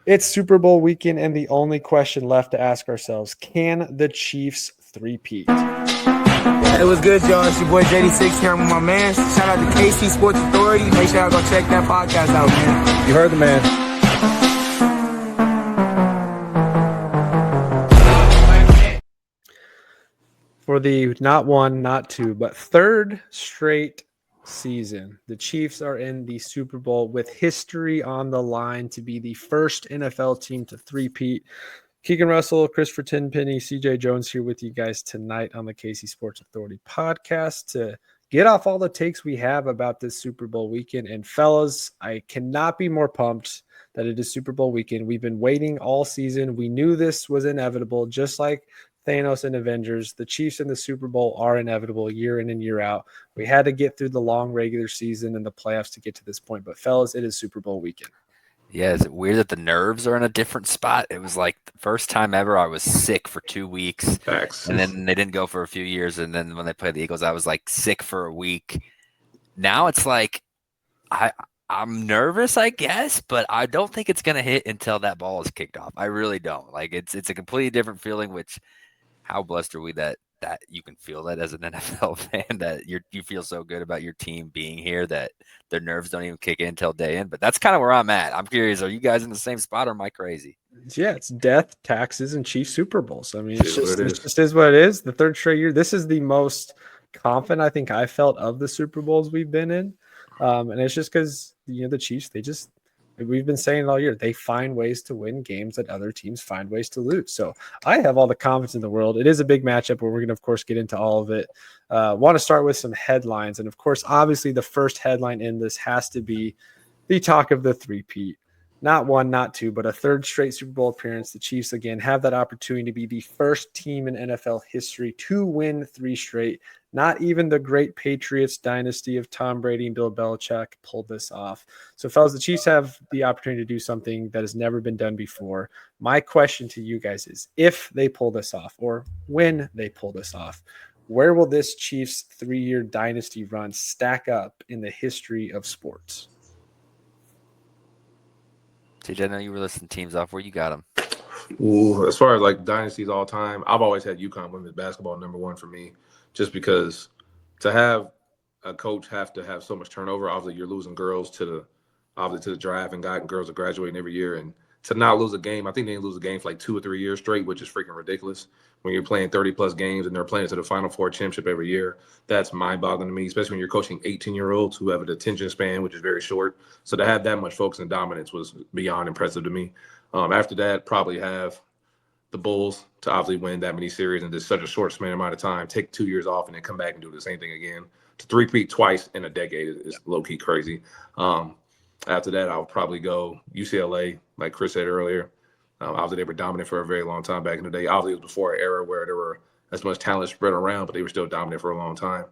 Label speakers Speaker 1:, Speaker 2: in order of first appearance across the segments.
Speaker 1: It's Super Bowl weekend, and the only question left to ask ourselves, can the Chiefs three-peat?
Speaker 2: It was good, y'all. It's your boy JD6 here with my man. Shout out to KC Sports Authority. Make sure y'all go check that podcast out, man.
Speaker 1: You heard the man. For the not one, not two, but third straight season, the Chiefs are in the Super Bowl with history on the line to be the first NFL team to three-peat. Keegan Russell, Christopher Tenpenny, CJ Jones here with you guys tonight on the KC Sports Authority podcast to get off all the takes we have about this Super Bowl weekend. And fellas, I cannot be more pumped that it is Super Bowl weekend. We've been waiting all season. We knew this was inevitable, just like Thanos and Avengers. The Chiefs in the Super Bowl are inevitable year in and year out. We had to get through the long regular season and the playoffs to get to this point. But fellas, it is Super Bowl weekend.
Speaker 3: Yeah, is it weird that the nerves are in a different spot? It was like the first time ever I was sick for 2 weeks.
Speaker 4: Facts.
Speaker 3: And then they didn't go for a few years. And then when they played the Eagles, I was like sick for a week. Now it's like I'm nervous, I guess, but I don't think it's going to hit until that ball is kicked off. I really don't. Like it's a completely different feeling, which how blessed are we that you can feel that as an NFL fan, that you feel so good about your team being here that their nerves don't even kick in until day in. But that's kind of where I'm at. I'm curious, are you guys in the same spot or am I crazy?
Speaker 1: Yeah, it's death, taxes, and Chiefs Super Bowls. I mean, it just is what it is. The third straight year. This is the most confident I think I felt of the Super Bowls we've been in. And it's just because, the Chiefs, we've been saying it all year, they find ways to win games that other teams find ways to lose. So I have all the confidence in the world. It is a big matchup where we're going to, of course, get into all of it. Want to start with some headlines. And, of course, obviously the first headline in this has to be the talk of the three-peat. Not one, not two, but a third straight Super Bowl appearance. The Chiefs, again, have that opportunity to be the first team in NFL history to win 3 straight. Not even the great Patriots dynasty of Tom Brady and Bill Belichick pulled this off. So, fellas, the Chiefs have the opportunity to do something that has never been done before. My question to you guys is, if they pull this off, or when they pull this off, where will this Chiefs 3-year dynasty run stack up in the history of sports?
Speaker 3: TJ, I know you were listing teams off. Where you got them?
Speaker 4: Ooh, as far as like dynasties all time, I've always had UConn women's basketball number one for me, just because to have a coach have to have so much turnover, obviously you're losing girls to the draft and girls are graduating every year, and to not lose a game, I think they didn't lose a game for like 2 or 3 years straight, which is freaking ridiculous. When you're playing 30 plus games and they're playing to the Final Four championship every year, that's mind-boggling to me, especially when you're coaching 18-year-olds who have an attention span, which is very short. So to have that much focus and dominance was beyond impressive to me. After that, probably have the Bulls to obviously win that many series in just such a short span amount of time, take 2 years off and then come back and do the same thing again. To three-peat twice in a decade is low-key crazy. After that, I would probably go UCLA, like Chris said earlier. Obviously, they were dominant for a very long time back in the day. Obviously, it was before an era where there were as much talent spread around, but they were still dominant for a long time.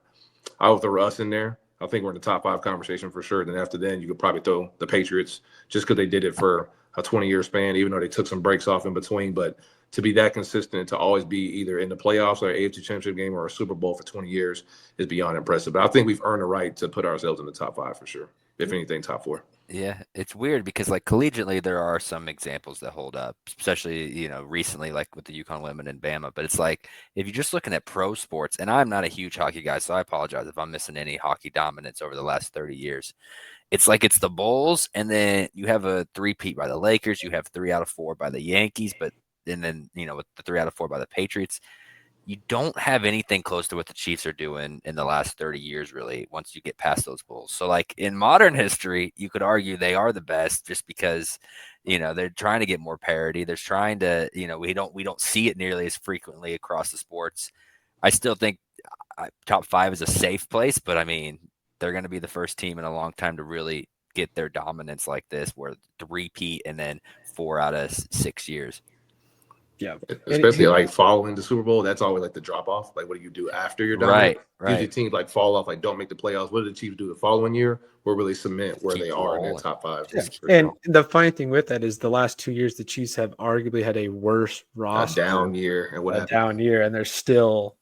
Speaker 4: I would throw us in there. I think we're in the top 5 conversation for sure. Then after then, you could probably throw the Patriots just because they did it for a 20-year span, even though they took some breaks off in between. But to be that consistent, to always be either in the playoffs or AFC Championship game or a Super Bowl for 20 years is beyond impressive. But I think we've earned the right to put ourselves in the top 5 for sure. If anything, top 4.
Speaker 3: Yeah, it's weird because like collegiately there are some examples that hold up, especially, recently like with the UConn women and Bama. But it's like if you're just looking at pro sports, and I'm not a huge hockey guy, so I apologize if I'm missing any hockey dominance over the last 30 years. It's like it's the Bulls, and then you have a three-peat by the Lakers, you have 3 out of 4 by the Yankees, and then with the 3 out of 4 by the Patriots. You don't have anything close to what the Chiefs are doing in the last 30 years, really, once you get past those Bulls. So, like, in modern history, you could argue they are the best just because, they're trying to get more parity. They're trying to, we don't see it nearly as frequently across the sports. I still think top 5 is a safe place, but, I mean, they're going to be the first team in a long time to really get their dominance like this, where three-peat and then 4 out of 6 years.
Speaker 1: Yeah,
Speaker 4: especially like following the Super Bowl, that's always like the drop off. Like, what do you do after you're done?
Speaker 3: Right.
Speaker 4: Usually teams like fall off, like don't make the playoffs. What did the Chiefs do the following year? will really cement where
Speaker 3: Keep
Speaker 4: they are in that
Speaker 3: rolling.
Speaker 4: top 5.
Speaker 1: Yeah.
Speaker 4: For
Speaker 1: And
Speaker 4: sure.
Speaker 1: the funny thing with that is the last 2 years, the Chiefs have arguably had a worse
Speaker 4: A
Speaker 1: roster,
Speaker 4: down year, and what
Speaker 1: a
Speaker 4: happened?
Speaker 1: down year, and they're still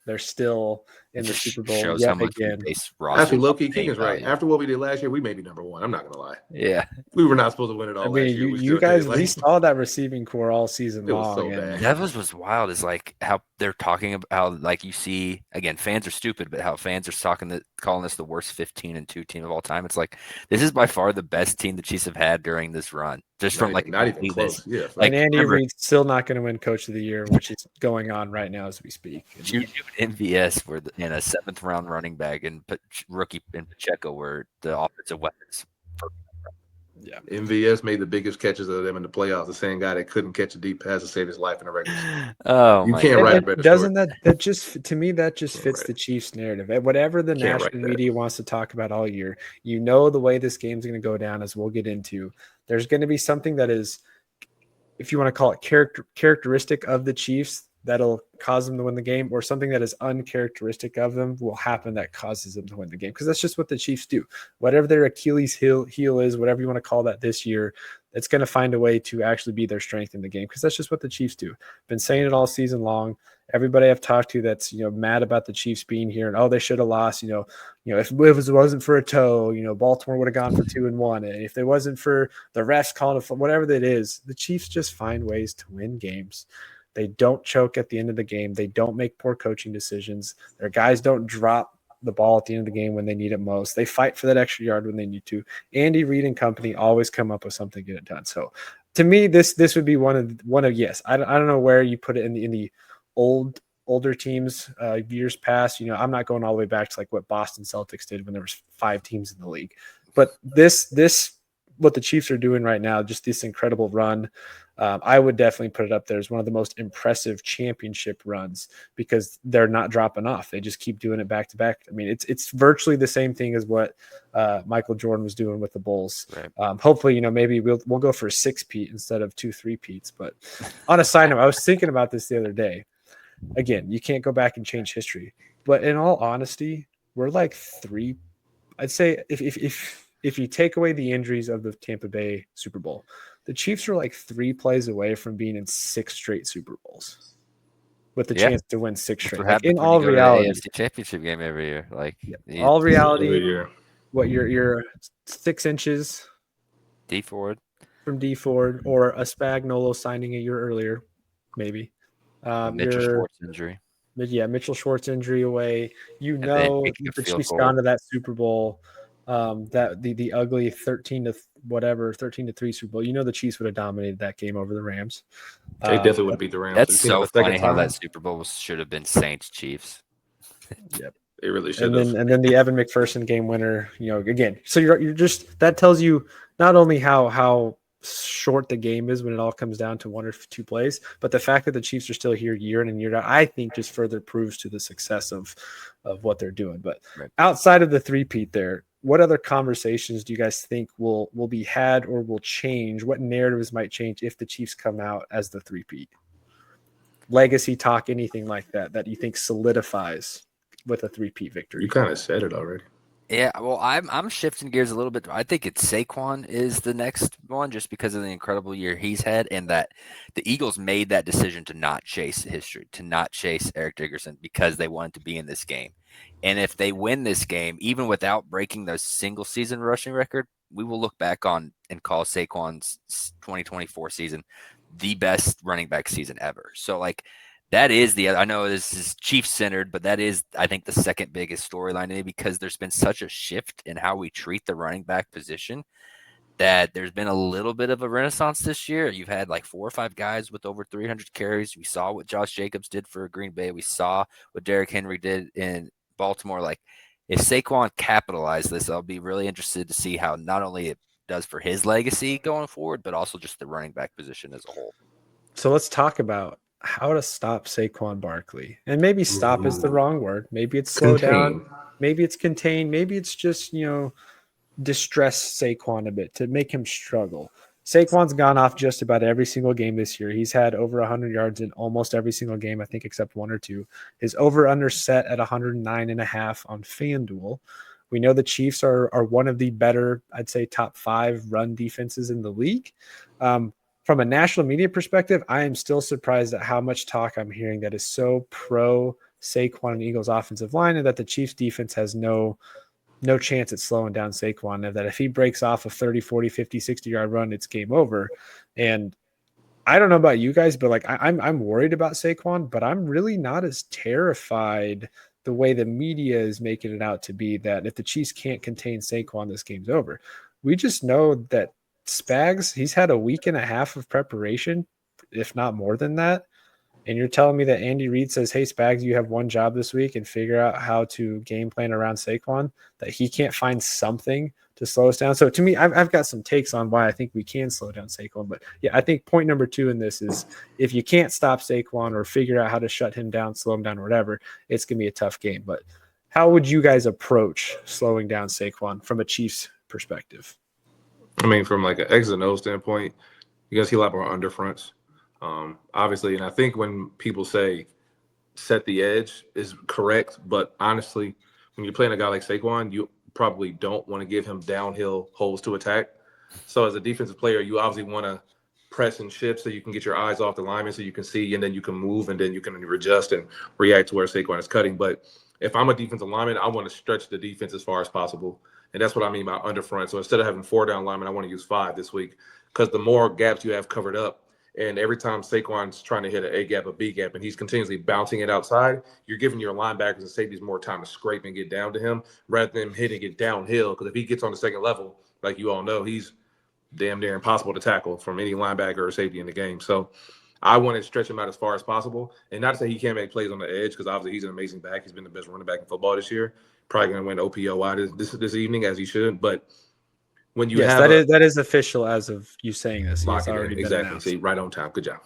Speaker 1: in
Speaker 3: It
Speaker 1: the
Speaker 3: just
Speaker 1: Super Bowl
Speaker 3: shows how
Speaker 1: yet
Speaker 3: much we
Speaker 1: again.
Speaker 3: base roster
Speaker 4: Actually, low key,
Speaker 3: name
Speaker 4: Keegan's right.
Speaker 3: value.
Speaker 4: After what we did last year, we may be number 1. I'm not gonna lie.
Speaker 3: Yeah.
Speaker 4: We were not supposed to win it all
Speaker 1: I mean,
Speaker 4: last year. We
Speaker 1: you
Speaker 4: still did.
Speaker 1: guys, we saw that receiving core all season
Speaker 4: It was
Speaker 1: long.
Speaker 4: so
Speaker 1: and
Speaker 4: bad.
Speaker 3: That was wild is like how they're talking about how like you see again fans are stupid, but how fans are calling this the worst 15-2 team of all time. It's like this is by far the best team the Chiefs have had during this run, just from like
Speaker 4: not even
Speaker 3: completeness.
Speaker 4: close. Yeah,
Speaker 3: Like
Speaker 1: and Andy
Speaker 3: remember,
Speaker 1: Reid's still not going to win Coach of the Year, which is going on right now as we speak.
Speaker 3: Juju and MVS were in a 7th round running back, and rookie and Pacheco were the offensive weapons.
Speaker 1: Yeah.
Speaker 4: MVS made the biggest catches of them in the playoffs. The same guy that couldn't catch a deep pass to save his life in the regular season.
Speaker 3: Oh,
Speaker 4: You
Speaker 3: my
Speaker 4: can't
Speaker 3: God.
Speaker 4: write a
Speaker 1: And
Speaker 4: better
Speaker 1: doesn't
Speaker 4: story.
Speaker 1: that just to me that just fits
Speaker 4: Right.
Speaker 1: the Chiefs narrative. Whatever the
Speaker 4: Can't write
Speaker 1: national
Speaker 4: that.
Speaker 1: media wants to talk about all year, you know the way this game's going to go down, as we'll get into. There's going to be something that is, if you want to call it characteristic of the Chiefs, that'll cause them to win the game, or something that is uncharacteristic of them will happen that causes them to win the game. Because that's just what the Chiefs do. Whatever their Achilles heel is, whatever you want to call that this year, it's going to find a way to actually be their strength in the game, because that's just what the Chiefs do. Been saying it all season long. Everybody I've talked to that's mad about the Chiefs being here and they should have lost. If it wasn't for a toe, Baltimore would have gone for 2-1. And if it wasn't for the refs calling it, whatever that is, the Chiefs just find ways to win games. They don't choke at the end of the game. They don't make poor coaching decisions. Their guys don't drop the ball at the end of the game when they need it most. They fight for that extra yard when they need to. Andy Reid and company always come up with something to get it done. So to me, this would be one of yes. I don't know where you put it in the older teams years past. I'm not going all the way back to like what Boston Celtics did when there was 5 teams in the league. But this what the Chiefs are doing right now, just this incredible run. I would definitely put it up there as one of the most impressive championship runs, because they're not dropping off. They just keep doing it back to back. I mean, it's virtually the same thing as what Michael Jordan was doing with the Bulls.
Speaker 3: Right.
Speaker 1: Hopefully, maybe we'll go for 6 Peat instead of 2 3-peats. But on a side note, I was thinking about this the other day. Again, you can't go back and change history, but in all honesty, we're like 3. I'd say if you take away the injuries of the Tampa Bay Super Bowl, the Chiefs are like 3 plays away from being in 6 straight Super Bowls with the chance to win 6 straight. Like, in all reality,
Speaker 3: AFC Championship game every year. Like
Speaker 1: all reality,
Speaker 4: year.
Speaker 1: what you're 6 inches
Speaker 3: D Ford
Speaker 1: from D Ford, or a Spagnuolo signing a year earlier, maybe.
Speaker 3: Mitchell Schwartz injury.
Speaker 1: Yeah, Mitchell Schwartz injury away. The Chiefs gone to that Super Bowl. That the ugly 13-3 Super Bowl. The Chiefs would have dominated that game over the Rams.
Speaker 4: They definitely would beat the Rams.
Speaker 3: That's so funny how that Super Bowl should have been Saints Chiefs.
Speaker 1: Yep,
Speaker 4: it really should
Speaker 1: have. And then the Evan McPherson game winner. Again, so you're just, that tells you not only how short the game is when it all comes down to 1 or 2 plays, but the fact that the Chiefs are still here year in and year out, I think just further proves to the success of what they're doing. But outside of the 3-peat there, what other conversations do you guys think will be had or will change? What narratives might change if the Chiefs come out as the 3-peat? Legacy talk, anything like that you think solidifies with a 3-peat victory?
Speaker 4: You kind of said it already.
Speaker 3: Yeah, well, I'm shifting gears a little bit. I think it's Saquon is the next one, just because of the incredible year he's had, and that the Eagles made that decision to not chase history, to not chase Eric Dickerson, because they wanted to be in this game. And if they win this game, even without breaking the single season rushing record, we will look back on and call Saquon's 2024 season the best running back season ever. So like, that is I know this is Chiefs centered, but that is, I think, the second biggest storyline today, because there's been such a shift in how we treat the running back position that there's been a little bit of a renaissance this year. You've had like 4 or 5 guys with over 300 carries. We saw what Josh Jacobs did for Green Bay. We saw what Derrick Henry did in Baltimore. Like, if Saquon capitalized this, I'll be really interested to see how not only it does for his legacy going forward, but also just the running back position as a whole.
Speaker 1: So let's talk about how to stop Saquon Barkley. And maybe stop is the wrong word. Maybe it's slow down. Maybe it's contain. Maybe it's just, distress Saquon a bit to make him struggle. Saquon's gone off just about every single game this year. He's had over 100 yards in almost every single game, I think, except 1 or 2. His over-under set at 109.5 on FanDuel, We know the Chiefs are one of the better, I'd say, top 5 run defenses in the league. From a national media perspective, I am still surprised at how much talk I'm hearing that is so pro Saquon and Eagles offensive line, and that the Chiefs defense has no chance at slowing down Saquon, and that if he breaks off a 30, 40, 50, 60-yard run, it's game over. And I don't know about you guys, but like I'm worried about Saquon, but I'm really not as terrified the way the media is making it out to be, that if the Chiefs can't contain Saquon, this game's over. We just know that Spags, he's had a week and a half of preparation, if not more than that. And you're telling me that Andy Reid says, hey, Spags, you have one job this week and figure out how to game plan around Saquon, that he can't find something to slow us down. So to me, I've got some takes on why I think we can slow down Saquon. But yeah, I think point number 2 in this is, if you can't stop Saquon or figure out how to shut him down, slow him down, or whatever, it's going to be a tough game. But how would you guys approach slowing down Saquon from a Chiefs perspective?
Speaker 4: I mean, from like an X and O standpoint, you're going to see a lot more underfronts. Obviously, and I think when people say set the edge is correct, but honestly, when you're playing a guy like Saquon, you probably don't want to give him downhill holes to attack. So as a defensive player, you obviously want to press and shift so you can get your eyes off the lineman so you can see, and then you can move, and then you can adjust and react to where Saquon is cutting. But if I'm a defensive lineman, I want to stretch the defense as far as possible. And that's what I mean by underfront. So instead of having 4 down linemen, I want to use 5 this week, because the more gaps you have covered up, and every time Saquon's trying to hit an A gap, a B gap, and he's continuously bouncing it outside, you're giving your linebackers and safeties more time to scrape and get down to him rather than hitting it downhill. Because if he gets on the second level, like you all know, he's damn near impossible to tackle from any linebacker or safety in the game. So I want to stretch him out as far as possible. And not to say he can't make plays on the edge, because obviously he's an amazing back. He's been the best running back in football this year. Probably going to win OPOY this evening, as he should. But when you have
Speaker 1: that is official as of you saying this. He's already been
Speaker 4: exactly.
Speaker 1: announced.
Speaker 4: See, right on time. Good job.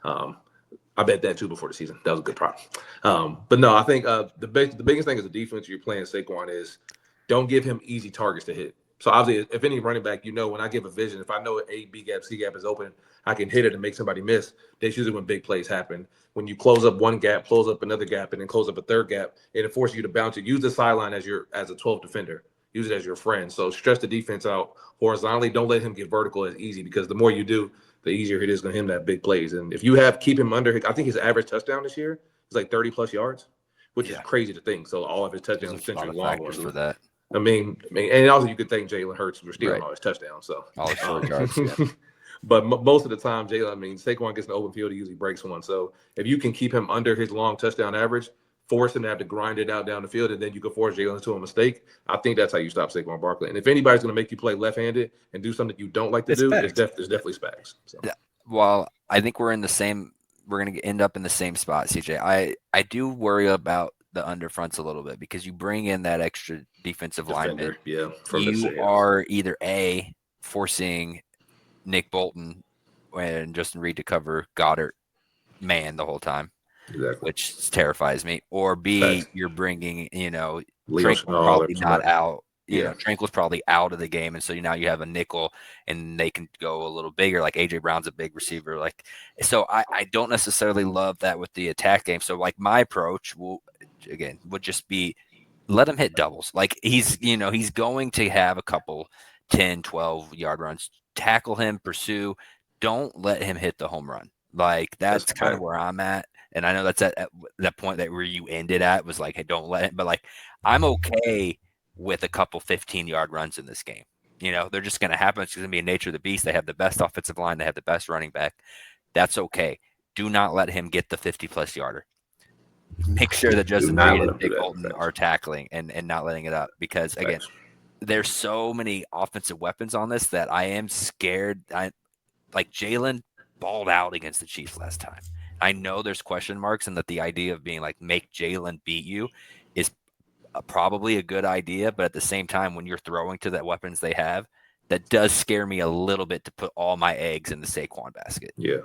Speaker 4: I bet that too before the season. That was a good prop. But no, I think the biggest thing as a defense you're playing Saquon is, don't give him easy targets to hit. So obviously, if any running back, when I give a vision, if I know A, B gap, C gap is open, I can hit it and make somebody miss. That's usually when big plays happen. When you close up one gap, close up another gap, and then close up a third gap, it forces you to bounce it. Use the sideline as a 12 defender. Use it as your friend. So stretch the defense out horizontally. Don't let him get vertical as easy, because the more you do, the easier it is going to him to have big plays. And if you keep him under, I think his average touchdown this year is like 30+ yards, which is crazy to think. So all of his touchdowns essentially long ones
Speaker 3: for that.
Speaker 4: I mean, and also you could thank Jalen Hurts for stealing all his touchdowns. So
Speaker 3: all his short yards. Yeah.
Speaker 4: But most of the time, Saquon gets in the open field, he usually breaks one. So if you can keep him under his long touchdown average, force him to have to grind it out down the field, and then you can force Jalen into a mistake, I think that's how you stop Saquon Barkley. And if anybody's going to make you play left-handed and do something you don't like to do, it's definitely Spags. So.
Speaker 3: Yeah. Well, I think we're going to end up in the same spot, CJ. I do worry about the underfronts a little bit, because you bring in that extra defensive lineman.
Speaker 4: Yeah,
Speaker 3: you are either A, forcing Nick Bolton and Justin Reed to cover Goddard man the whole time, which terrifies me, or B, you're bringing, Tranquil's probably not out. Tranquil's probably out of the game, and so now you have a nickel, and they can go a little bigger. Like AJ Brown's a big receiver, so I don't necessarily love that with the attack game. So like my approach would just be, let him hit doubles. Like he's going to have a couple 10, 12 yard runs. Tackle him, pursue. Don't let him hit the home run. Like that's kind of where I'm at. And I know that's at that point where you ended at was like, hey, don't let him. But like, I'm okay with a couple 15-yard runs in this game. They're just going to happen. It's going to be a nature of the beast. They have the best offensive line. They have the best running back. That's okay. Do not let him get the 50+ yarder. Make sure that Justin Reed and Nick Bolton are tackling and not letting it up, because again, there's so many offensive weapons on this that I am scared. Like Jalen balled out against the Chiefs last time. I know there's question marks, and that the idea of being like, make Jalen beat you is probably a good idea. But at the same time, when you're throwing to the weapons they have, that does scare me a little bit to put all my eggs in the Saquon basket.
Speaker 4: Yeah.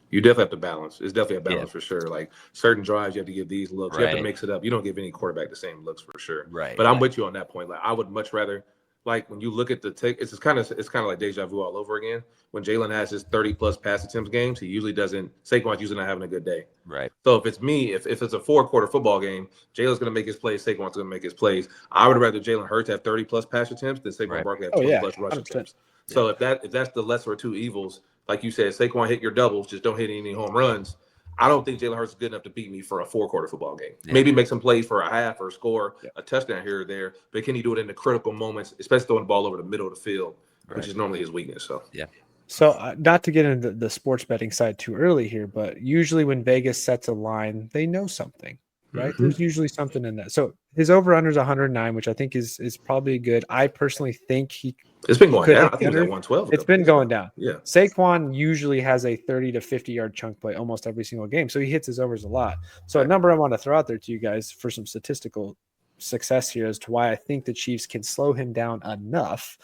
Speaker 4: You definitely have to balance. It's definitely a balance for sure. Like certain drives, you have to give these looks. You have to mix it up. You don't give any quarterback the same looks for sure.
Speaker 3: Right.
Speaker 4: But I'm with you on that point. Like I would much rather like when you look at the take, it's kind of like deja vu all over again. When Jalen has his 30+ pass attempts games, he usually doesn't. Saquon's usually not having a good day.
Speaker 3: Right.
Speaker 4: So if it's me, if it's a 4-quarter football game, Jalen's going to make his plays. Saquon's going to make his plays. I would rather Jalen Hurts have 30+ pass attempts than Saquon Barkley have 20+ rush attempts. So if that's the lesser of two evils, like you said, Saquon hit your doubles, just don't hit any home runs. I don't think Jalen Hurts is good enough to beat me for a 4-quarter football game. Yeah. Maybe make some plays for a half or score a touchdown here or there, but can he do it in the critical moments, especially throwing the ball over the middle of the field, which is normally his weakness. So
Speaker 1: So not to get into the sports betting side too early here, but usually when Vegas sets a line, they know something, right? Mm-hmm. There's usually something in that. So his over-under is 109, which I think is probably good. I personally think
Speaker 4: it's been going down. I think it was at 112.
Speaker 1: It's been going down.
Speaker 4: Yeah.
Speaker 1: Saquon usually has a 30 to 50-yard chunk play almost every single game, so he hits his overs a lot. So a number I want to throw out there to you guys for some statistical success here as to why I think the Chiefs can slow him down enough.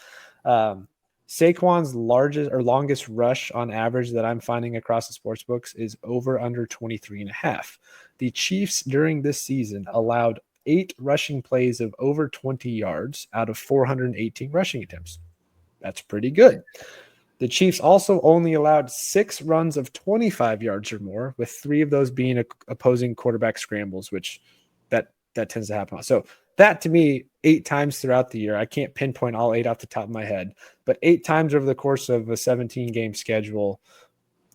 Speaker 1: Saquon's longest rush on average that I'm finding across the sports books is over under 23.5. The Chiefs during this season allowed 8 rushing plays of over 20 yards out of 418 rushing attempts. That's pretty good. The Chiefs also only allowed 6 runs of 25 yards or more, with 3 of those being opposing quarterback scrambles, which that tends to happen. So that to me, 8 times throughout the year, I can't pinpoint all 8 off the top of my head, but 8 times over the course of a 17-game schedule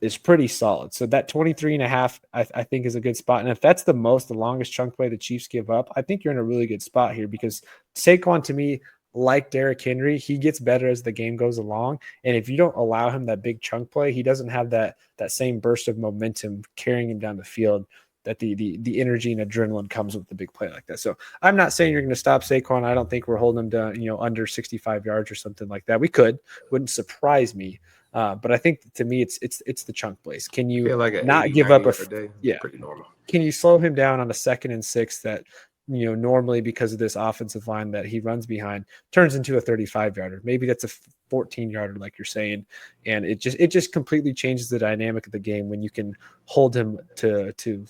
Speaker 1: is pretty solid. So that 23.5, I think, is a good spot. And if that's the longest chunk play the Chiefs give up, I think you're in a really good spot here, because Saquon, to me, like Derrick Henry, he gets better as the game goes along. And if you don't allow him that big chunk play, he doesn't have that same burst of momentum carrying him down the field that the energy and adrenaline comes with the big play like that. So I'm not saying you're going to stop Saquon. I don't think we're holding him to, under 65 yards or something like that. We wouldn't surprise me. But I think to me, it's the chunk plays. Can you not give up
Speaker 4: a day?
Speaker 1: Yeah,
Speaker 4: pretty normal.
Speaker 1: Can you slow him down on a 2nd and 6 that, normally because of this offensive line that he runs behind turns into a 35-yarder? Maybe that's a 14-yarder, like you're saying. And it just completely changes the dynamic of the game when you can hold him to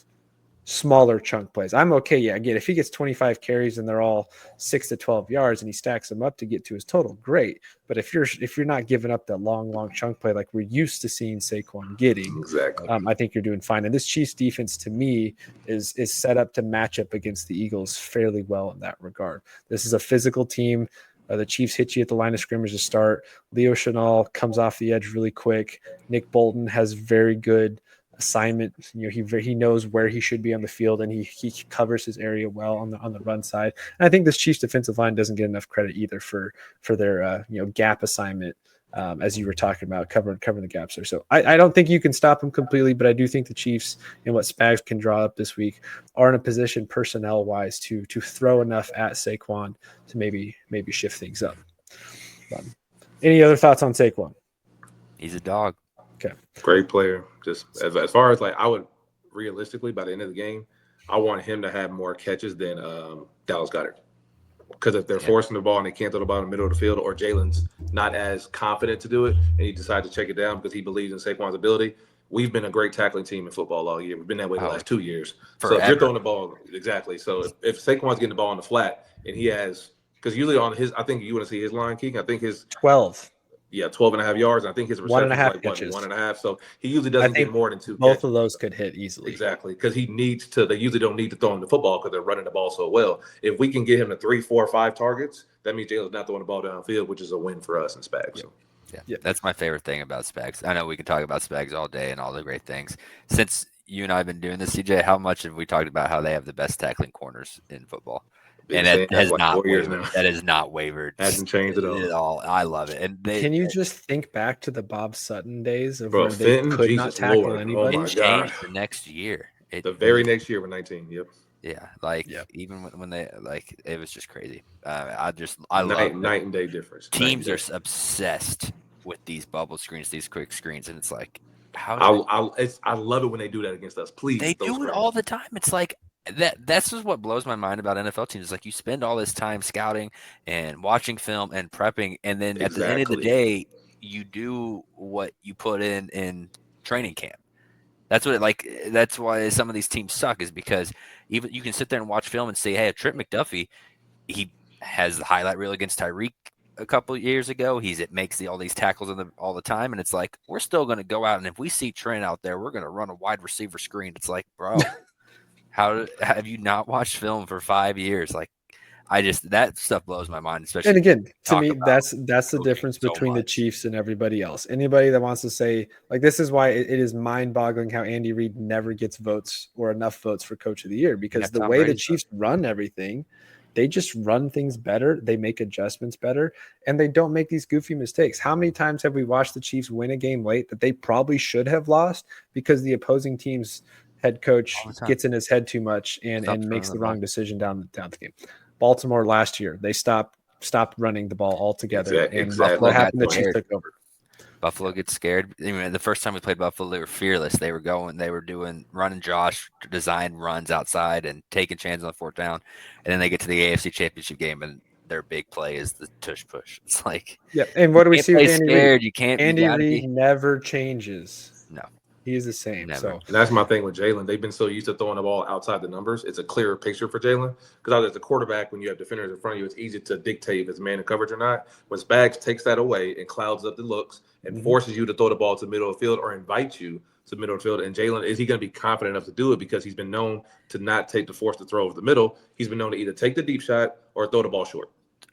Speaker 1: smaller chunk plays. I'm okay. Yeah, again, if he gets 25 carries and they're all 6 to 12 yards and he stacks them up to get to his total, great. But if you're not giving up that long chunk play like we're used to seeing Saquon getting,
Speaker 4: exactly,
Speaker 1: I think you're doing fine. And this Chiefs defense, to me, is set up to match up against the Eagles fairly well in that regard. This is a physical team. The Chiefs hit you at the line of scrimmage to start. Leo Chenal comes off the edge really quick. Nick Bolton has very good assignment. He knows where he should be on the field, and he covers his area well on the run side. And I think this Chiefs defensive line doesn't get enough credit either for their gap assignment, as you were talking about, covering the gaps there. So I don't think you can stop them completely, but I do think the Chiefs and what Spags can draw up this week are in a position personnel wise to throw enough at Saquon to maybe shift things up. Any other thoughts on Saquon?
Speaker 3: He's a dog.
Speaker 1: Okay.
Speaker 4: Great player. Just as far as I would realistically, by the end of the game, I want him to have more catches than Dallas Goedert. Because if they're forcing the ball and they can't throw the ball in the middle of the field, or Jalen's not as confident to do it and he decides to check it down because he believes in Saquon's ability, we've been a great tackling team in football all year. We've been that way the last 2 years.
Speaker 3: Forever.
Speaker 4: So if you're throwing the ball, exactly. So if Saquon's getting the ball on the flat and he has, because usually on his, I think you want to see his line, Keegan, I think his
Speaker 1: 12.
Speaker 4: Yeah, 12.5 yards. I think his reception is like 1.5. So he usually doesn't get more than 2
Speaker 1: both
Speaker 4: catches.
Speaker 1: Of those could hit easily.
Speaker 4: Exactly, because he needs to. They usually don't need to throw him the football because they're running the ball so well. If we can get him to 3, 4, 5 targets, that means Jalen's not throwing the ball downfield, which is a win for us in Spags.
Speaker 3: Yep. So. Yeah, that's my favorite thing about Spags. I know we can talk about Spags all day and all the great things. Since you and I have been doing this, CJ, how much have we talked about how they have the best tackling corners in football? And that has not wavered. That has not wavered.
Speaker 4: Hasn't changed
Speaker 3: at all. I love it. And
Speaker 1: can you just think back to the Bob Sutton days of where they could not tackle anybody?
Speaker 3: It changed the next year.
Speaker 4: The very next year with 19. Yep.
Speaker 3: Yeah, even when they it was just crazy. I
Speaker 4: love
Speaker 3: night
Speaker 4: and day difference.
Speaker 3: Teams are obsessed with these bubble screens, these quick screens, and it's like,
Speaker 4: I love it when they do that against us. Please,
Speaker 3: they do it all the time. It's like. That's just what blows my mind about NFL teams. It's like you spend all this time scouting and watching film and prepping, and then at the end of the day, you do what you put in training camp. That's why some of these teams suck, is because even you can sit there and watch film and say, hey, Trent McDuffie, he has the highlight reel against Tyreek a couple of years ago. It makes all these tackles all the time, and it's like we're still going to go out, and if we see Trent out there, we're going to run a wide receiver screen. It's like, bro, how have you not watched film for 5 years? Like, that stuff blows my mind, especially.
Speaker 1: And again, to me, that's the difference between the Chiefs and everybody else. Anybody that wants to say, like, this is why it is mind-boggling how Andy Reid never gets votes or enough votes for Coach of the Year, because the way the Chiefs run everything, they just run things better. They make adjustments better, and they don't make these goofy mistakes. How many times have we watched the Chiefs win a game late that they probably should have lost because the opposing team's head coach gets in his head too much and makes the wrong decision down the game? Baltimore last year, they stopped running the ball altogether, and what happened? The Chiefs took over.
Speaker 3: Buffalo gets scared. I mean, the first time we played Buffalo, they were fearless. They were doing running Josh design runs outside and taking chances on the fourth down, and then they get to the AFC Championship game, and their big play is the tush push. It's like,
Speaker 1: yeah. And what do we see with Andy Reid?
Speaker 3: You can't.
Speaker 1: Andy Reid never changes.
Speaker 3: No.
Speaker 1: He's the same.
Speaker 3: Never.
Speaker 1: So
Speaker 4: and that's my thing with Jalen. They've been so used to throwing the ball outside the numbers. It's a clearer picture for Jalen because as a quarterback, when you have defenders in front of you, it's easy to dictate if it's man in coverage or not. When Spags takes that away and clouds up the looks and forces you to throw the ball to the middle of the field or invites you to the middle of the field, and Jalen, is he going to be confident enough to do it because he's been known to not take the force to throw over the middle? He's been known to either take the deep shot or throw the ball short.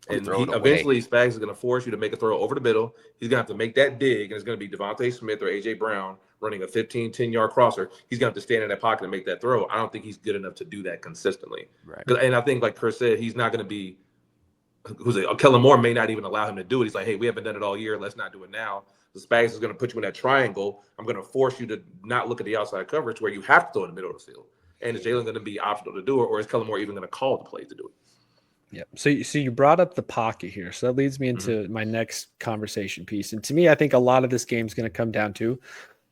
Speaker 4: And eventually, Spags is going to force you to make a throw over the middle. He's going to have to make that dig, and it's going to be Devontae Smith or A.J. Brown running a 10-yard crosser. He's going to have to stand in that pocket and make that throw. I don't think he's good enough to do that consistently.
Speaker 3: Right.
Speaker 4: And I think, like Chris said, he's not going to be Kellen Moore may not even allow him to do it. He's like, hey, we haven't done it all year. Let's not do it now. The Spags is going to put you in that triangle. I'm going to force you to not look at the outside coverage where you have to throw in the middle of the field. And is Jalen going to be optional to do it, or is Kellen Moore even going to call the plays to do it?
Speaker 1: Yeah. So you brought up the pocket here. So that leads me into my next conversation piece. And to me, I think a lot of this game is going to come down to,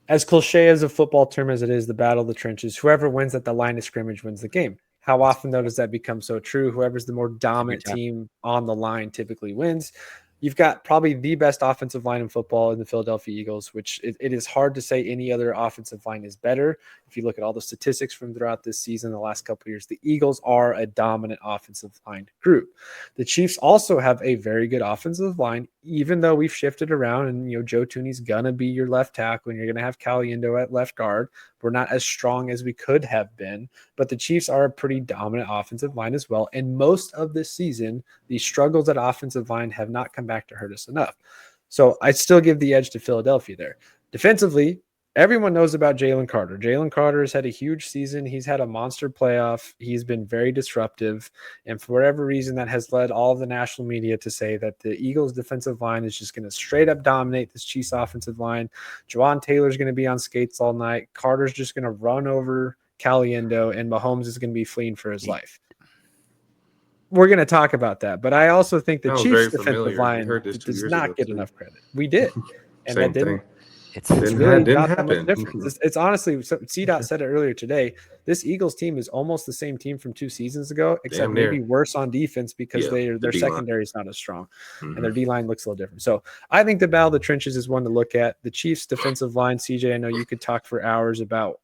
Speaker 1: as cliche as a football term as it is, the battle of the trenches. Whoever wins at the line of scrimmage wins the game. How often, though, does that become so true? Whoever's the more dominant team on the line typically wins. You've got probably the best offensive line in football in the Philadelphia Eagles, which it is hard to say any other offensive line is better. If you look at all the statistics from throughout this season, the last couple of years, the Eagles are a dominant offensive line group. The Chiefs also have a very good offensive line, even though we've shifted around and, Joe Tooney's going to be your left tackle and you're going to have Caliendo at left guard. We're not as strong as we could have been, but the Chiefs are a pretty dominant offensive line as well. And most of this season, the struggles at offensive line have not come back to hurt us enough. So I still give the edge to Philadelphia there. Defensively, everyone knows about Jalen Carter. Jalen Carter has had a huge season. He's had a monster playoff. He's been very disruptive. And for whatever reason, that has led all of the national media to say that the Eagles defensive line is just going to straight up dominate this Chiefs offensive line. Jawan Taylor's going to be on skates all night. Carter's just going to run over Caliendo, and Mahomes is going to be fleeing for his life. We're going to talk about that. But I also think the Chiefs defensive line does not get enough credit. We did. And that didn't. It's really not that much difference. It's honestly, C-Dot said it earlier today, this Eagles team is almost the same team from 2 seasons ago, except maybe worse on defense because their secondary is not as strong and their D-line looks a little different. So I think the battle of the trenches is one to look at. The Chiefs defensive line, CJ, I know you could talk for hours about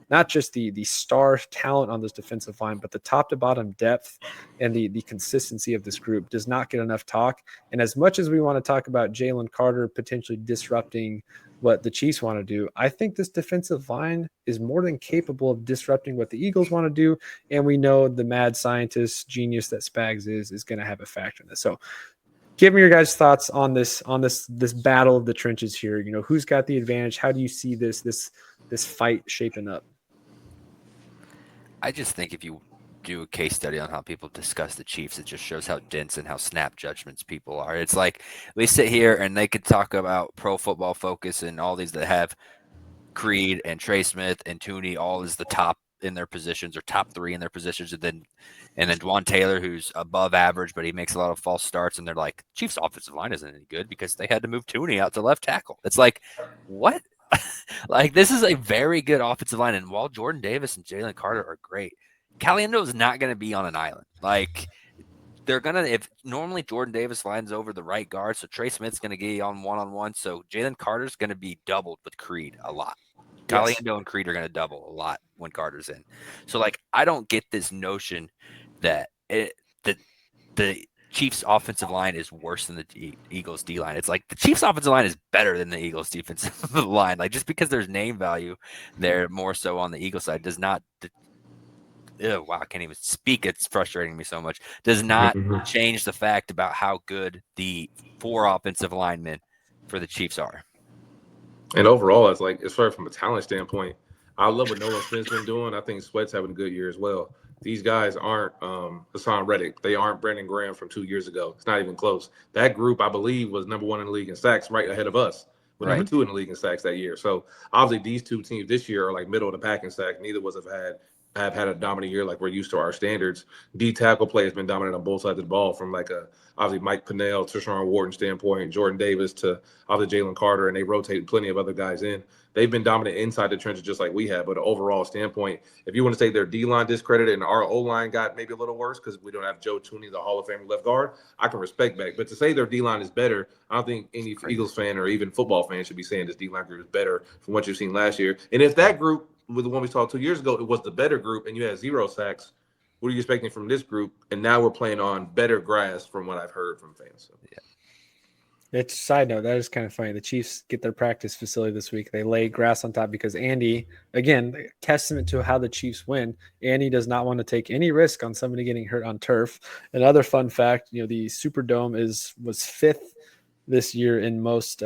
Speaker 1: not just the star talent on this defensive line, but the top to bottom depth and the consistency of this group does not get enough talk. And as much as we want to talk about Jalen Carter potentially disrupting what the Chiefs want to do, I think this defensive line is more than capable of disrupting what the Eagles want to do. And we know the mad scientist genius that Spags is going to have a factor in this. So give me your guys' thoughts on this battle of the trenches here. Who's got the advantage? How do you see this fight shaping up?
Speaker 3: I just think if you do a case study on how people discuss the Chiefs, it just shows how dense and how snap judgments people are. It's like we sit here and they could talk about Pro Football Focus and all these that have Creed and Trey Smith and Tooney all as the top in their positions or top 3 in their positions, and then Jawan Taylor, who's above average, but he makes a lot of false starts, and they're like, Chiefs offensive line isn't any good because they had to move Tooney out to left tackle. It's like, what? Like, this is a very good offensive line, and while Jordan Davis and Jalen Carter are great, Caliendo is not going to be on an island. Like, they're going to, if normally Jordan Davis lines over the right guard, so Trey Smith's going to get on one-on-one, so Jalen Carter's going to be doubled with Creed a lot. Caliendo and Creed are going to double a lot when Carter's in. So, like, I don't get this notion that the Chiefs offensive line is worse than the Eagles D line. It's like the Chiefs offensive line is better than the Eagles defensive line. Like just because there's name value there more so on the Eagles side does not wow, I can't even speak. It's frustrating me so much. Does not change the fact about how good the 4 offensive linemen for the Chiefs are.
Speaker 4: And overall, it's like, as far from a talent standpoint, I love what Nolan Smith's been doing. I think Sweat's having a good year as well. These guys aren't Hassan Reddick. They aren't Brandon Graham from 2 years ago. It's not even close. That group, I believe, was number 1 in the league in sacks, right ahead of us. We're number 2 in the league in sacks that year. So obviously, these two teams this year are like middle of the pack in sacks. Neither of us have had a dominant year like we're used to our standards. D tackle play has been dominant on both sides of the ball, from like a obviously Mike Pennell, Trishawn Wharton standpoint, Jordan Davis to obviously Jalen Carter, and they rotate plenty of other guys in. They've been dominant inside the trenches just like we have. But overall standpoint, if you want to say their D-line discredited and our O-line got maybe a little worse because we don't have Joe Tooney, the Hall of Fame left guard, I can respect that. But to say their D-line is better, I don't think any Eagles fan or even football fan should be saying this D-line group is better from what you've seen last year. And if that group with the one we saw 2 years ago, it was the better group and you had 0 sacks, what are you expecting from this group? And now we're playing on better grass from what I've heard from fans. So.
Speaker 3: Yeah.
Speaker 1: It's side note, that is kind of funny. The Chiefs get their practice facility this week. They lay grass on top because Andy, again, testament to how the Chiefs win, Andy does not want to take any risk on somebody getting hurt on turf. Another fun fact, the Superdome was 5th this year in most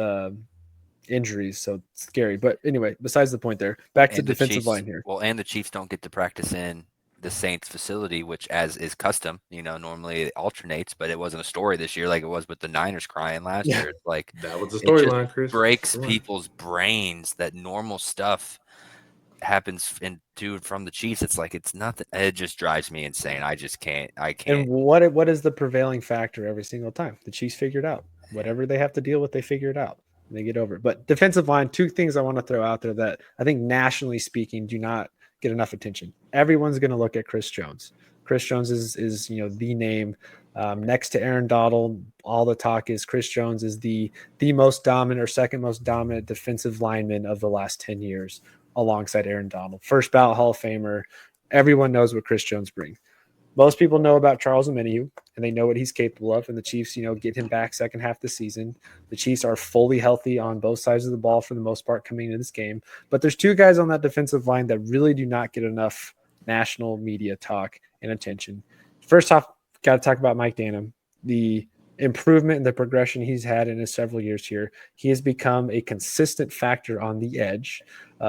Speaker 1: injuries, so it's scary. But anyway, besides the point there, back to defensive line here.
Speaker 3: Well, and the Chiefs don't get to practice in the Saints facility, which as is custom, normally it alternates, but it wasn't a story this year like it was with the Niners crying last year. It's like
Speaker 4: that was the storyline, Chris.
Speaker 3: Breaks people's brains that normal stuff happens from the Chiefs. It's like it's nothing. It just drives me insane. I can't.
Speaker 1: And what is the prevailing factor every single time? The Chiefs figure it out. Whatever they have to deal with, they figure it out. And they get over it. But defensive line, 2 things I want to throw out there that I think nationally speaking do not get enough attention. Everyone's going to look at Chris Jones. Chris Jones is the name next to Aaron Donald. All the talk is Chris Jones is the most dominant or second most dominant defensive lineman of the last 10 years alongside Aaron Donald. First ballot Hall of Famer. Everyone knows what Chris Jones brings. Most people know about Charles Omenihu, and they know what he's capable of. And the Chiefs, get him back second half of the season. The Chiefs are fully healthy on both sides of the ball for the most part coming into this game. But there's 2 guys on that defensive line that really do not get enough national media talk and attention. First off, got to talk about Mike Danham. The improvement and the progression he's had in his several years here. He has become a consistent factor on the edge,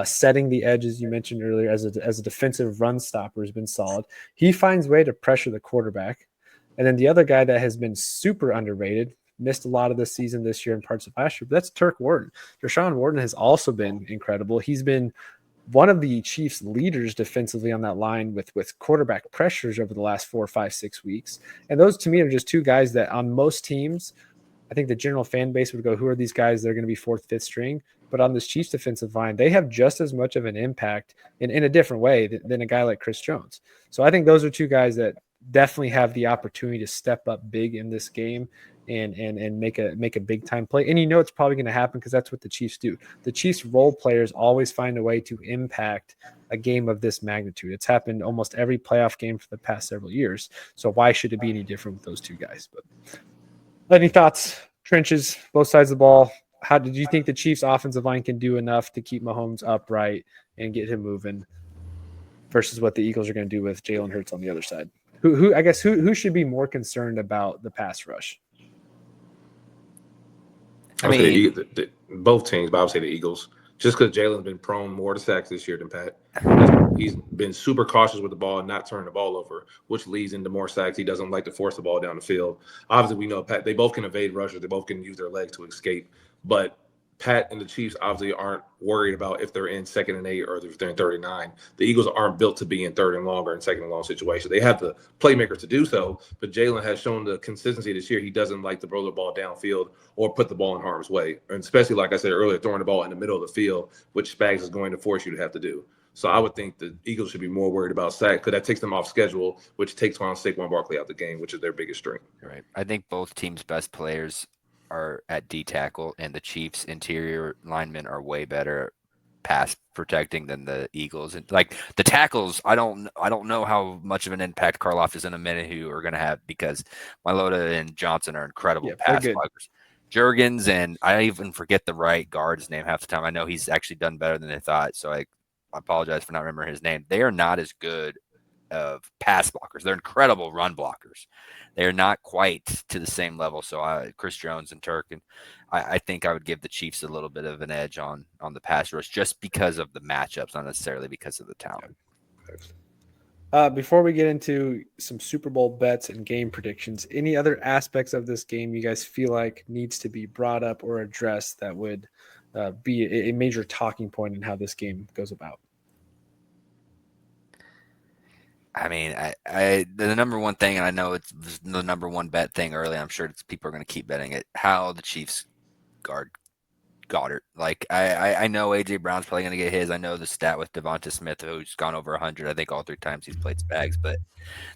Speaker 1: setting the edge, as you mentioned earlier, as a defensive run stopper has been solid. He finds a way to pressure the quarterback. And then the other guy that has been super underrated, missed a lot of the season this year and parts of last year, but that's Turk Wharton. Deshaun Wharton has also been incredible. He's been one of the Chiefs' leaders defensively on that line with quarterback pressures over the last 4, 5, 6 weeks. And those, to me, are just 2 guys that on most teams, I think the general fan base would go, who are these guys? They're going to be 4th, 5th string. But on this Chiefs defensive line, they have just as much of an impact in a different way than a guy like Chris Jones. So I think those are 2 guys that definitely have the opportunity to step up big in this game and make a big time play. And it's probably going to happen because that's what the Chiefs do. The Chiefs role players always find a way to impact a game of this magnitude. It's happened almost every playoff game for the past several years. So why should it be any different with those 2 guys? But any thoughts? Trenches, both sides of the ball. How did you think the Chiefs offensive line can do enough to keep Mahomes upright and get him moving versus what the Eagles are going to do with Jalen Hurts on the other side? Who should be more concerned about the pass rush?
Speaker 4: I mean, both teams, but I would say the Eagles, just because Jalen's been prone more to sacks this year than Pat. He's been super cautious with the ball and not turning the ball over, which leads into more sacks. He doesn't like to force the ball down the field. Obviously, we know Pat, they both can evade rushers. They both can use their legs to escape. But Pat and the Chiefs obviously aren't worried about if they're in 2nd and 8 or if they're in 3rd and 9. The Eagles aren't built to be in 3rd and long or in 2nd and long situations. They have the playmakers to do so, but Jalen has shown the consistency this year. He doesn't like to throw the ball downfield or put the ball in harm's way, and especially, like I said earlier, throwing the ball in the middle of the field, which Spags is going to force you to have to do. So I would think the Eagles should be more worried about sacks because that takes them off schedule, which takes Saquon Barkley out the game, which is their biggest strength.
Speaker 3: Right. I think both teams' best players are at D tackle, and the Chiefs' interior linemen are way better pass protecting than the Eagles. And like the tackles, I don't know how much of an impact Karlaftis and Amenahu are going to have, because Mailota and Johnson are incredible pass blockers. Jurgens, and I even forget the right guard's name half the time. I know he's actually done better than they thought, so I apologize for not remembering his name. They are not as good of pass blockers. They're incredible run blockers. They are not quite to the same level. So Chris Jones and Turk, and I think I would give the Chiefs a little bit of an edge on the pass rush, just because of the matchups, not necessarily because of the talent.
Speaker 1: Before we get into some Super Bowl bets and game predictions, any other aspects of this game you guys feel like needs to be brought up or addressed that would be a major talking point in how this game goes about?
Speaker 3: I mean, I the number one thing, and I know it's the number one bet thing early, I'm sure people are going to keep betting it, how the Chiefs guard Goddard. Like, I know AJ Brown's probably going to get his. I know the stat with Devonta Smith, who's gone over 100, I think all 3 times he's played Spags, but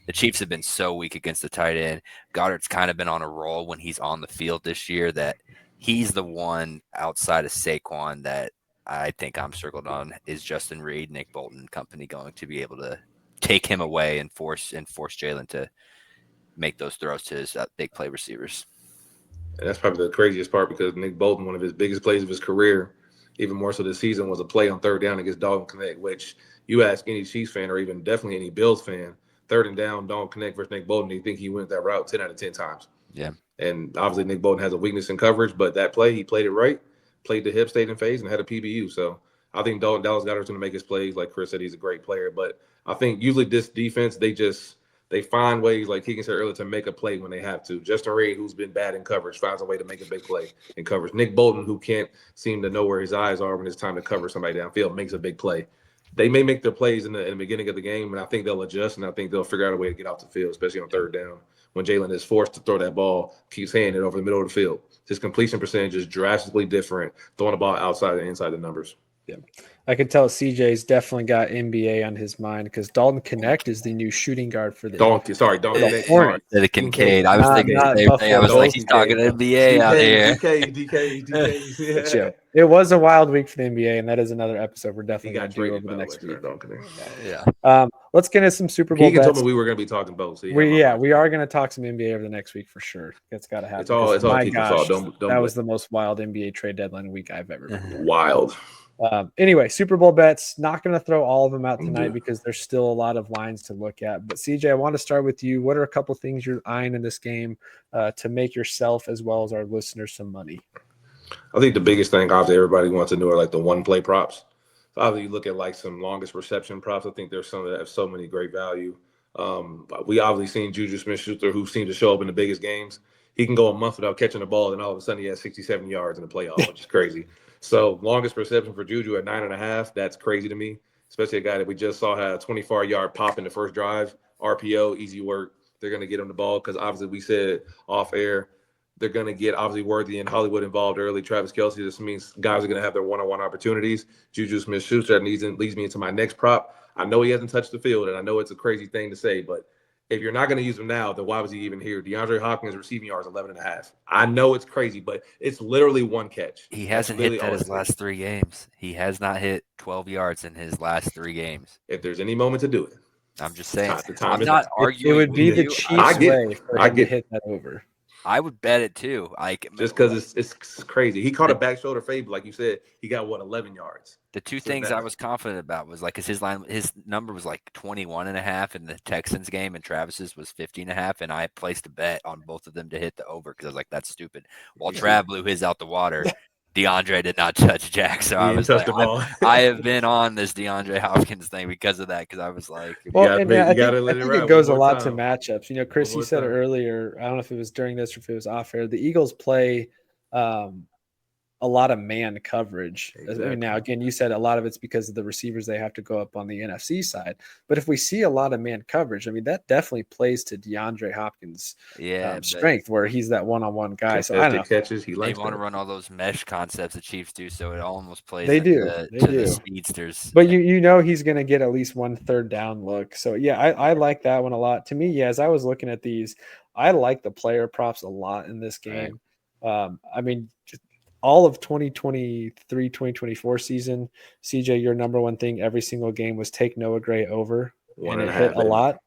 Speaker 3: the Chiefs have been so weak against the tight end. Goddard's kind of been on a roll when he's on the field this year, that he's the one outside of Saquon that I think I'm circled on. Is Justin Reed, Nick Bolton and company going to be able to take him away and force Jalen to make those throws to his big play receivers?
Speaker 4: And that's probably the craziest part, because Nick Bolton, one of his biggest plays of his career, even more so this season, was a play on 3rd down against Dalton Connect, which you ask any Chiefs fan or even definitely any Bills fan, 3rd and down, Dalton Connect versus Nick Bolton, you think he went that route 10 out of 10 times.
Speaker 3: Yeah.
Speaker 4: And obviously Nick Bolton has a weakness in coverage, but that play, he played it right, played the hip, stayed in phase, and had a PBU. So I think Dallas Goedert's going to make his plays. Like Chris said, he's a great player. But I think usually this defense, they find ways, like Keegan said earlier, to make a play when they have to. Justin Reid, who's been bad in coverage, finds a way to make a big play in coverage. Nick Bolton, who can't seem to know where his eyes are when it's time to cover somebody downfield, makes a big play. They may make their plays in the beginning of the game, and I think they'll adjust, and I think they'll figure out a way to get off the field, especially on 3rd down, when Jalen is forced to throw that ball, keeps handing it over the middle of the field. His completion percentage is drastically different, throwing the ball outside and inside the numbers.
Speaker 1: Yeah. I can tell CJ's definitely got NBA on his mind, because Dalton Connect is the new shooting guard for the
Speaker 4: Dalton Connect.
Speaker 3: The Kincaid. I was thinking the same thing. I was like, he's talking NBA out here.
Speaker 4: DK.
Speaker 1: Yeah. It was a wild week for the NBA, and that is another episode we're definitely going to do over the next week.
Speaker 3: Yeah.
Speaker 1: Let's get into some Super Bowl
Speaker 4: Keegan
Speaker 1: bets.
Speaker 4: told me we were going to be talking both. So
Speaker 1: we are going to talk some NBA over the next week for sure. It's got to happen.
Speaker 4: It's all
Speaker 1: my
Speaker 4: people's
Speaker 1: gosh,
Speaker 4: fault. Don't
Speaker 1: that was the most wild NBA trade deadline week I've ever been.
Speaker 4: Wild.
Speaker 1: Anyway, Super Bowl bets, not going to throw all of them out tonight because there's still a lot of lines to look at. But CJ, I want to start with you. What are a couple things you're eyeing in this game to make yourself as well as our listeners some money?
Speaker 4: I think the biggest thing, obviously, everybody wants to know are like the one play props. So obviously, you look at like some longest reception props. I think there's some that have so many great value. We obviously seen Juju Smith-Schuster, who seemed to show up in the biggest games. He can go a month without catching the ball, and all of a sudden he has 67 yards in the playoff, which is crazy. So longest reception for Juju at 9.5. That's crazy to me, especially a guy that we just saw had a 24-yard pop in the first drive. RPO, easy work. They're going to get him the ball because obviously we said off air they're going to get obviously Worthy and Hollywood involved early. Travis Kelce, this means guys are going to have their one-on-one opportunities. Juju Smith-Schuster leads me into my next prop. I know he hasn't touched the field, and I know it's a crazy thing to say, but if you're not going to use him now, then why was he even here? DeAndre Hopkins receiving yards 11.5. I know it's crazy, but it's literally one catch.
Speaker 3: He hasn't hit that his last 3 games. He has not hit 12 yards in his last 3 games.
Speaker 4: If there's any moment to do it,
Speaker 3: I'm just saying.
Speaker 4: I'm
Speaker 3: not arguing.
Speaker 1: It would be the Chiefs' way for him to hit that over.
Speaker 3: I would bet it too. Like
Speaker 4: just because it's crazy. He caught a back shoulder fade, but like you said, he got 11 yards.
Speaker 3: The two things I was confident about was like, his number was like 21.5 in the Texans game, and Travis's was 50.5, and I placed a bet on both of them to hit the over because I was like, that's stupid. While Trav blew his out the water, DeAndre did not touch Jack, so I was like, I have been on this DeAndre Hopkins thing because of that, because I was like,
Speaker 1: I think it goes a lot to matchups. You know, Chris, you said earlier, I don't know if it was during this or if it was off air, the Eagles play a lot of man coverage. Exactly. I mean, now, again, you said a lot of it's because of the receivers they have to go up on the NFC side. But if we see a lot of man coverage, I mean, that definitely plays to DeAndre Hopkins' strength, where he's that one-on-one guy. So I don't know.
Speaker 4: Catches, he
Speaker 3: likes want to run all those mesh concepts the Chiefs do, so it almost plays
Speaker 1: to
Speaker 3: the speedsters.
Speaker 1: But you know he's going to get at least one third down look. So, yeah, I like that one a lot. To me, as I was looking at these, I like the player props a lot in this game. Right. I mean, all of 2023, 2024 season, CJ, your number one thing every single game was take Noah Gray over, and it hit a lot.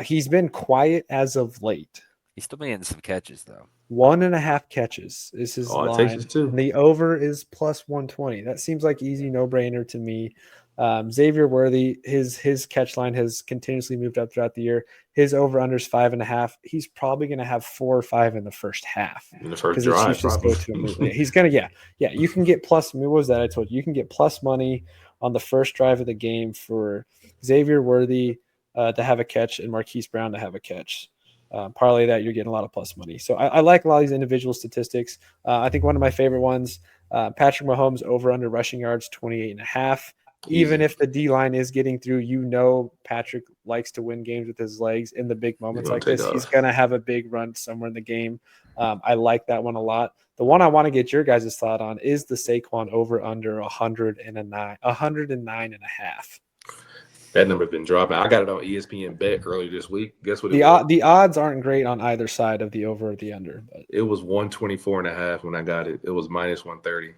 Speaker 1: He's been quiet as of late.
Speaker 3: He's still been getting some catches, though.
Speaker 1: 1.5 catches is his line.
Speaker 4: And
Speaker 1: the over is plus 120. That seems like easy no-brainer to me. Xavier Worthy, his catch line has continuously moved up throughout the year. His over-under is 5.5. He's probably going to have 4 or 5 in the first half.
Speaker 4: In the first drive,
Speaker 1: probably. He's going to, yeah. You can get plus. What was that I told you? You can get plus money on the first drive of the game for Xavier Worthy to have a catch and Marquise Brown to have a catch. Parlay that, you're getting a lot of plus money. So I like a lot of these individual statistics. I think one of my favorite ones, Patrick Mahomes over under rushing yards, 28.5. Even if the D line is getting through, Patrick likes to win games with his legs in the big moments like this. He's going to have a big run somewhere in the game. I like that one a lot. The one I want to get your guys' thought on is the Saquon over under 109.5.
Speaker 4: That number's been dropping. I got it on ESPN Bet earlier this week. Guess what?
Speaker 1: The odds aren't great on either side of the over or the under. But
Speaker 4: it was 124.5 when I got it. It was minus 130.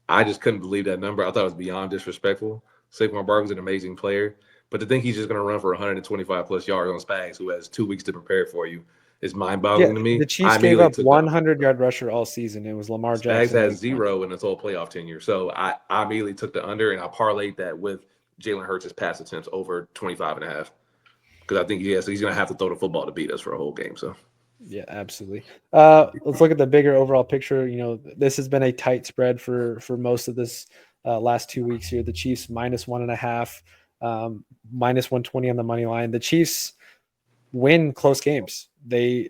Speaker 4: I just couldn't believe that number. I thought it was beyond disrespectful. Saquon Barkley's an amazing player, but to think he's just going to run for 125 plus yards on Spags, who has 2 weeks to prepare for you, is mind-boggling to me.
Speaker 1: The Chiefs gave up 100-yard rusher all season. It was Lamar Jackson.
Speaker 4: Spags has 0 in his whole playoff tenure. So I immediately took the under, and I parlayed that with Jalen Hurts' pass attempts over 25.5, because I think he's going to have to throw the football to beat us for a whole game. So.
Speaker 1: Yeah, absolutely. Let's look at the bigger overall picture. This has been a tight spread for most of this last 2 weeks here. The Chiefs minus 1.5, minus 120 on the money line. The Chiefs win close games. I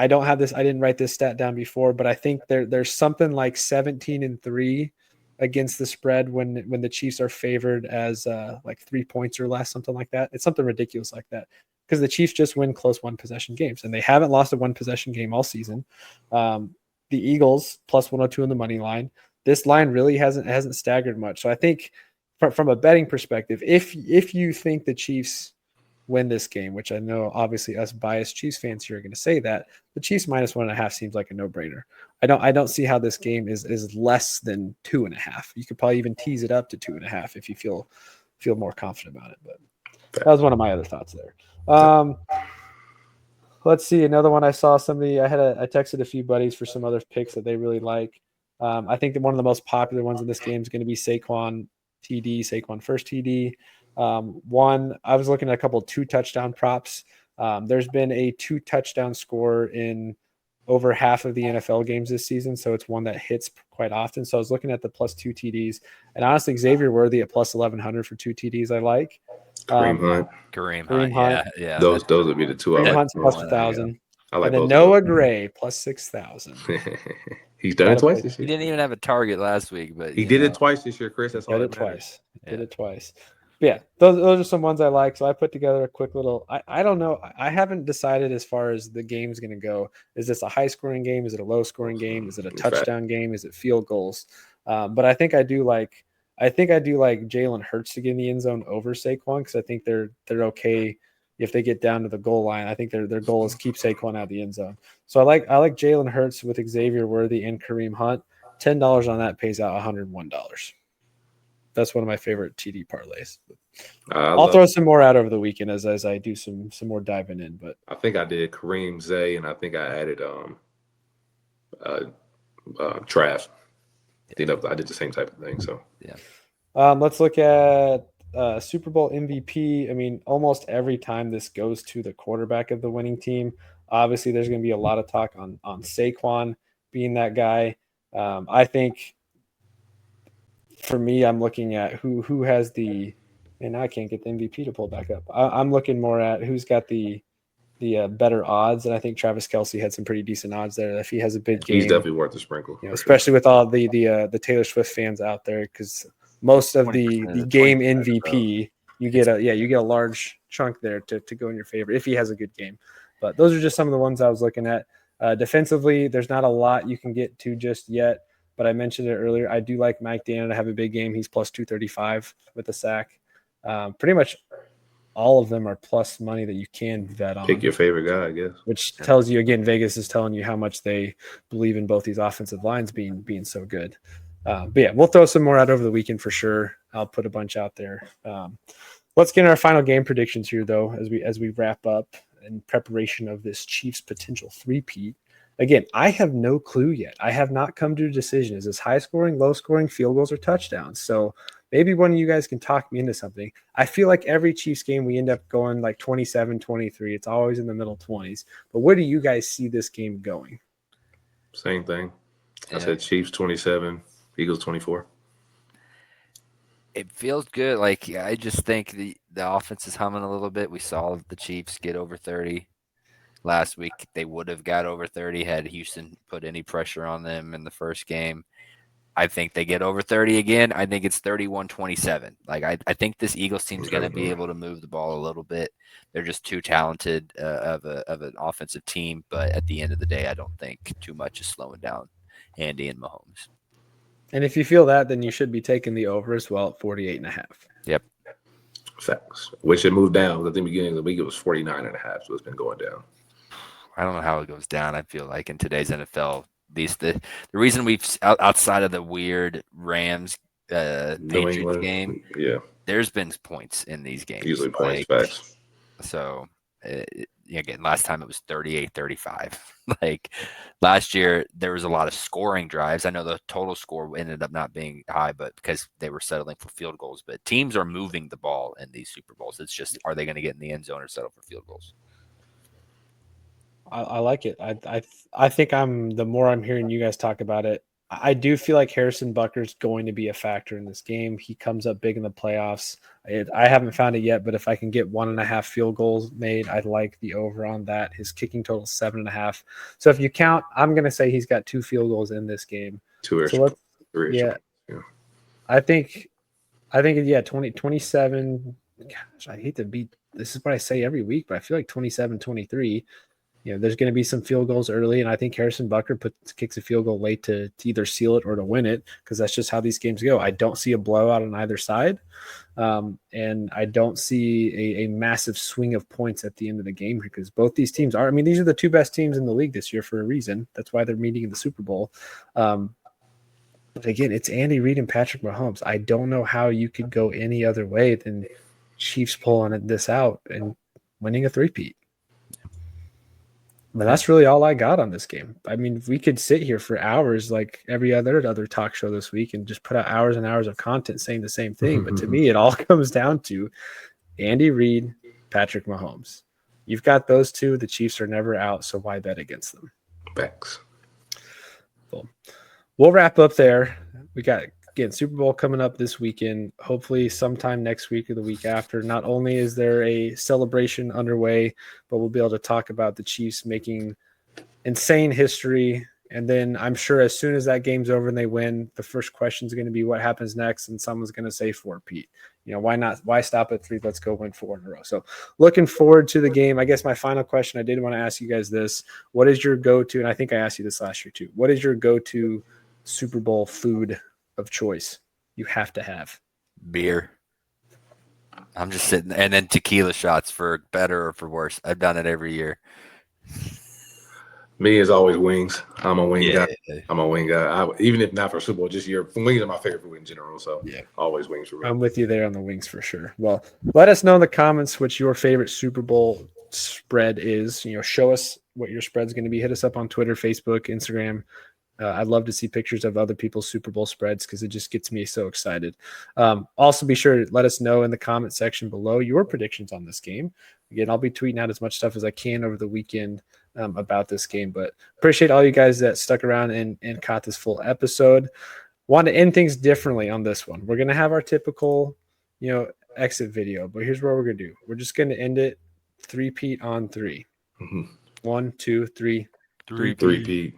Speaker 1: don't have this. I didn't write this stat down before, but I think there's something like 17-3 against the spread when the Chiefs are favored as like 3 points or less, something like that. It's something ridiculous like that, because the Chiefs just win close one possession games, and they haven't lost a one possession game all season. The Eagles plus 102 on the money line. This line really hasn't staggered much. So I think from a betting perspective, if you think the Chiefs win this game, which I know obviously us biased Chiefs fans here are going to say that, the Chiefs minus 1.5 seems like a no-brainer. I don't see how this game is less than 2.5. You could probably even tease it up to 2.5 if you feel more confident about it. But that was one of my other thoughts there. Let's see, another one I saw somebody. I texted a few buddies for some other picks that they really like. I think that one of the most popular ones in this game is going to be Saquon first TD. One, I was looking at a couple 2-touchdown props. There's been a 2-touchdown score in over half of the NFL games this season, so it's one that hits quite often. So I was looking at the plus 2 TDs, and honestly, Xavier Worthy at plus 1,100 for 2 TDs I like.
Speaker 3: Kareem Hunt. Yeah.
Speaker 4: Those would be the two.
Speaker 1: Kareem Hunt's plus 1,000.
Speaker 4: I like
Speaker 1: and then Noah Gray plus 6,000.
Speaker 4: He's done it twice this year.
Speaker 3: He didn't even have a target last week, but
Speaker 4: he did it twice this year, Chris. That's all that
Speaker 1: matters. Did it twice. Yeah, those are some ones I like. So I put together a quick little. I don't know. I haven't decided as far as the game's going to go. Is this a high scoring game? Is it a low scoring game? Is it a touchdown game? Is it field goals? But I think I do like Jalen Hurts to get in the end zone over Saquon, because I think they're okay if they get down to the goal line. I think their goal is keep Saquon out of the end zone. So I like Jalen Hurts with Xavier Worthy and Kareem Hunt. $10 on that pays out $101. That's one of my favorite TD parlays. I'll throw some more out over the weekend as I do some more diving in. But
Speaker 4: I think I did Kareem, Zay, and I think I added Trav. I did the same type of thing. So
Speaker 3: yeah.
Speaker 1: Let's look at Super Bowl MVP. I mean, almost every time this goes to the quarterback of the winning team, obviously there's going to be a lot of talk on Saquon being that guy. I think for me, I'm looking at who has the, and I can't get the MVP to pull back up. I'm looking more at who's got the better odds, and I think Travis Kelce had some pretty decent odds there. If he has a big game,
Speaker 4: he's definitely worth a sprinkle,
Speaker 1: especially with all the Taylor Swift fans out there, because most of the game MVP you get a large chunk there to go in your favor if he has a good game. But those are just some of the ones I was looking at. Defensively, there's not a lot you can get to just yet, but I mentioned it earlier. I do like Mike Daniel to have a big game. He's plus 235 with a sack. Pretty much all of them are plus money that you can bet on.
Speaker 4: Pick your favorite guy, I guess.
Speaker 1: Which tells you, again, Vegas is telling you how much they believe in both these offensive lines being so good. But yeah, we'll throw some more out over the weekend for sure. I'll put a bunch out there. Let's get our final game predictions here, though, as we wrap up in preparation of this Chiefs potential three-peat. Again, I have no clue yet. I have not come to a decision. Is this high scoring, low scoring, field goals, or touchdowns? So maybe one of you guys can talk me into something. I feel like every Chiefs game we end up going like 27-23. It's always in the middle 20s. But where do you guys see this game going?
Speaker 4: Same thing. I said Chiefs 27, Eagles 24.
Speaker 3: It feels good. Like, I just think the offense is humming a little bit. We saw the Chiefs get over 30 last week. They would have got over 30 had Houston put any pressure on them in the first game. I think they get over 30 again. I think it's 31-27. Like, I think this Eagles team is going to be able to move the ball a little bit. They're just too talented of an offensive team. But at the end of the day, I don't think too much is slowing down Andy and Mahomes.
Speaker 1: And if you feel that, then you should be taking the over as well at 48.5.
Speaker 3: Yep.
Speaker 4: Facts. Which it moved down. At the beginning of the week, it was 49.5, so it's been going down.
Speaker 3: I don't know how it goes down. I feel like in today's NFL, the reason we've outside of the weird Rams Patriots game, there's been points in these games.
Speaker 4: Usually points, facts.
Speaker 3: So again, last time it was 38-35. Like last year, there was a lot of scoring drives. I know the total score ended up not being high, but because they were settling for field goals. But teams are moving the ball in these Super Bowls. It's just, are they going to get in the end zone or settle for field goals?
Speaker 1: I like it. I think the more I'm hearing you guys talk about it, I do feel like Harrison Butker's going to be a factor in this game. He comes up big in the playoffs. I haven't found it yet, but if I can get 1.5 field goals made, I'd like the over on that. His kicking total is 7.5. So if you count, I'm going to say he's got 2 field goals in this game.
Speaker 4: 2
Speaker 1: so
Speaker 4: yeah.
Speaker 1: I think 27. Gosh, I hate to beat. This is what I say every week, but I feel like 27-23. There's going to be some field goals early, and I think Harrison Butker kicks a field goal late to either seal it or to win it, because that's just how these games go. I don't see a blowout on either side, and I don't see a massive swing of points at the end of the game, because both these teams are – I mean, these are the 2 best teams in the league this year for a reason. That's why they're meeting in the Super Bowl. But again, it's Andy Reid and Patrick Mahomes. I don't know how you could go any other way than Chiefs pulling this out and winning a three-peat. But that's really all I got on this game. I mean, we could sit here for hours like every other talk show this week and just put out hours and hours of content saying the same thing. But to me, it all comes down to Andy Reid, Patrick Mahomes. You've got those 2. The Chiefs are never out, so why bet against them?
Speaker 4: Facts.
Speaker 1: Cool. We'll wrap up there. We got, again, Super Bowl coming up this weekend, hopefully sometime next week or the week after. Not only is there a celebration underway, but we'll be able to talk about the Chiefs making insane history. And then I'm sure as soon as that game's over and they win, the first question is going to be what happens next. And someone's going to say 4, Pete. Why not? Why stop at 3? Let's go win 4 in a row. So looking forward to the game. I guess my final question, I did want to ask you guys this. What is your go-to? And I think I asked you this last year too. What is your go-to Super Bowl food of choice you have to have?
Speaker 3: Beer. I'm just sitting, and then tequila shots for better or for worse. I've done it every year.
Speaker 4: Me is always wings. I'm a wing guy. Even if not for Super Bowl, just wings are my favorite food in general. So always wings for me.
Speaker 1: I'm with you there on the wings for sure. Well, let us know in the comments what your favorite Super Bowl spread is. Show us what your spread's going to be. Hit us up on Twitter, Facebook, Instagram. I'd love to see pictures of other people's Super Bowl spreads because it just gets me so excited. Also, be sure to let us know in the comment section below your predictions on this game. Again, I'll be tweeting out as much stuff as I can over the weekend about this game. But appreciate all you guys that stuck around and caught this full episode. Want to end things differently on this one. We're going to have our typical, exit video. But here's what we're going to do. We're just going to end it 3-peat on 3. 1, 2, 3.
Speaker 4: 3-peat.